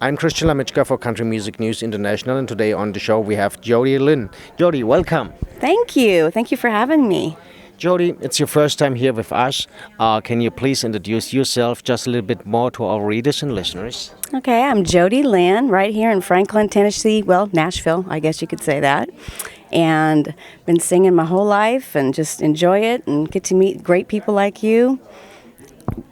I'm Christian Lamitschka for Country Music News International, and today on the show we have Jody Lynn. Jody, welcome. Thank you. Thank you for having me. Jody, it's your first time here with us. Can you please introduce yourself just a little bit more to our readers and listeners? Okay, I'm Jody Lynn, right here in Franklin, Tennessee. Well, Nashville, I guess you could say that. And been singing my whole life and just enjoy it and get to meet great people like you.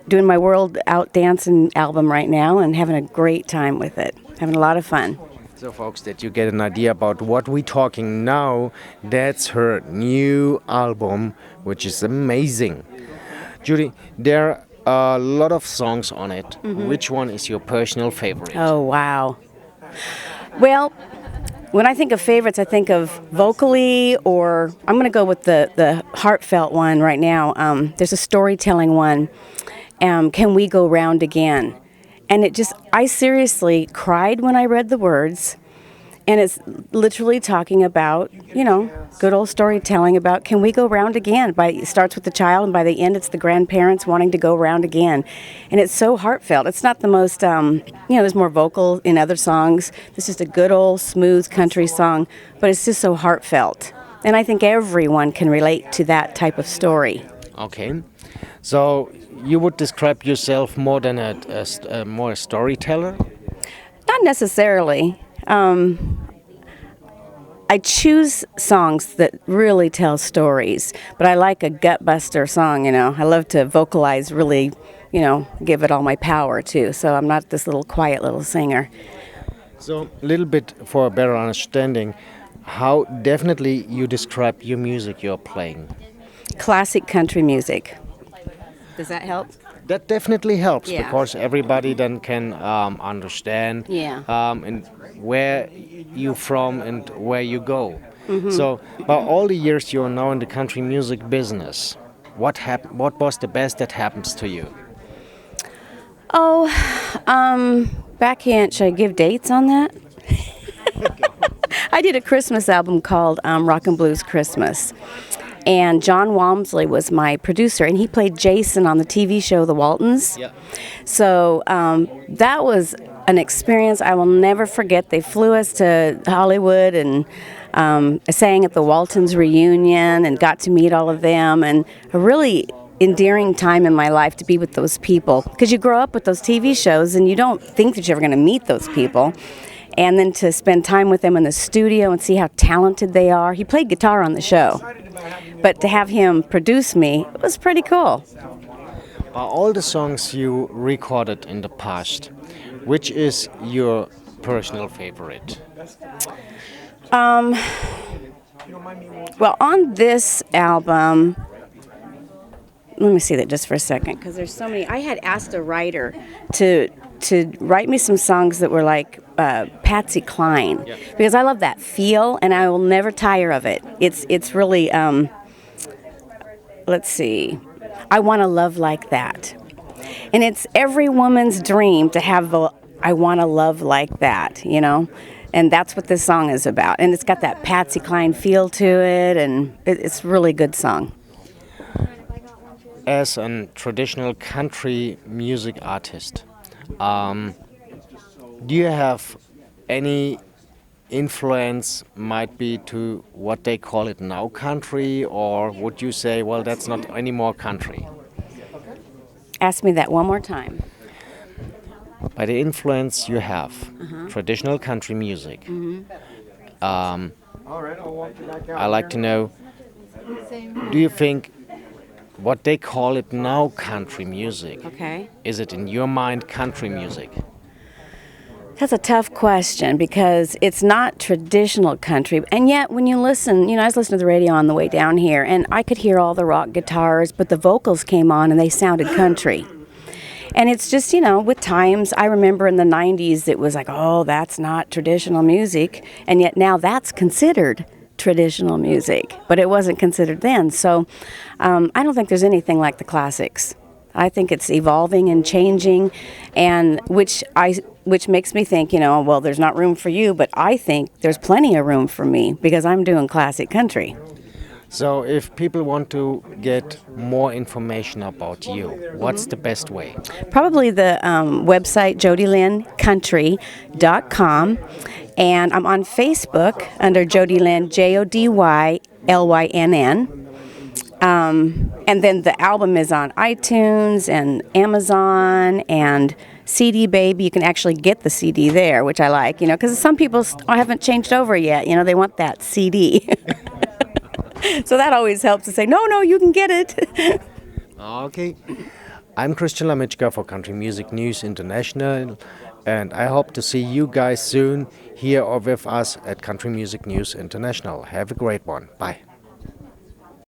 Doing my World Out Dancing album right now and having a great time with it. Having a lot of fun. So folks, that you get an idea about what we're talking now, that's her new album, which is amazing. Judy, there are a lot of songs on it. Mm-hmm. Which one is your personal favorite? Oh, wow. Well, when I think of favorites, I think of vocally, or I'm going to go with the heartfelt one right now. There's a storytelling one, Can We Go Round Again? And I seriously cried when I read the words. And it's literally talking about, good old storytelling about can we go round again? It starts with the child, and by the end it's the grandparents wanting to go round again. And it's so heartfelt. It's not the most, there's more vocal in other songs. This is a good old smooth country song, but it's just so heartfelt. And I think everyone can relate to that type of story. Okay. So you would describe yourself more than more a storyteller? Not necessarily. I choose songs that really tell stories, but I like a gut buster song, I love to vocalize, really, give it all my power too. So I'm not this little quiet little singer. So a little bit for a better understanding, how definitely you describe your music you're playing? Classic country music. Does that help? That definitely helps, yeah. Because everybody then can understand and where you're from and where you go. Mm-hmm. So, by all the years you're now in the country music business, what was the best that happens to you? Oh, backhand. Should I give dates on that? I did a Christmas album called Rock and Blues Christmas. And John Walmsley was my producer, and he played Jason on the TV show The Waltons. Yeah. So that was an experience I will never forget. They flew us to Hollywood and sang at the Waltons reunion and got to meet all of them. And a really endearing time in my life to be with those people. Because you grow up with those TV shows, and you don't think that you're ever going to meet those people. And then to spend time with them in the studio and see how talented they are. He played guitar on the show. But to have him produce me, it was pretty cool. All the songs you recorded in the past, which is your personal favorite? Well, on this album, let me see that just for a second, because there's so many. I had asked a writer to write me some songs that were like Patsy Cline, because I love that feel, and I will never tire of it. It's really, let's see, I Want to Love Like That. And it's every woman's dream to have I Want to Love Like That, And that's what this song is about. And it's got that Patsy Cline feel to it, and it's a really good song. As a traditional country music artist, do you have any influence might be to what they call it now country, or would you say, well, that's not anymore country? Ask me that one more time. By the influence you have, traditional country music, I like to know, do you think what they call it now country music, is it in your mind country music? That's a tough question, because it's not traditional country. And yet when you listen, I was listening to the radio on the way down here, and I could hear all the rock guitars, but the vocals came on and they sounded country. And it's just, with times, I remember in the 90s it was like, oh, that's not traditional music. And yet now that's considered traditional music, but it wasn't considered then. So I don't think there's anything like the classics. I think it's evolving and changing, and which makes me think, well, there's not room for you, but I think there's plenty of room for me, because I'm doing classic country. So if people want to get more information about you, what's the best way? Probably the website jodylynnCountry.com, and I'm on Facebook under Jody Lynn, JODYLYNN. And then the album is on iTunes and Amazon and CD Baby. You can actually get the CD there, which I like, because some people haven't changed over yet. They want that CD. So that always helps to say, no, you can get it. Okay. I'm Christian Lamitschka for Country Music News International, and I hope to see you guys soon here or with us at Country Music News International. Have a great one. Bye.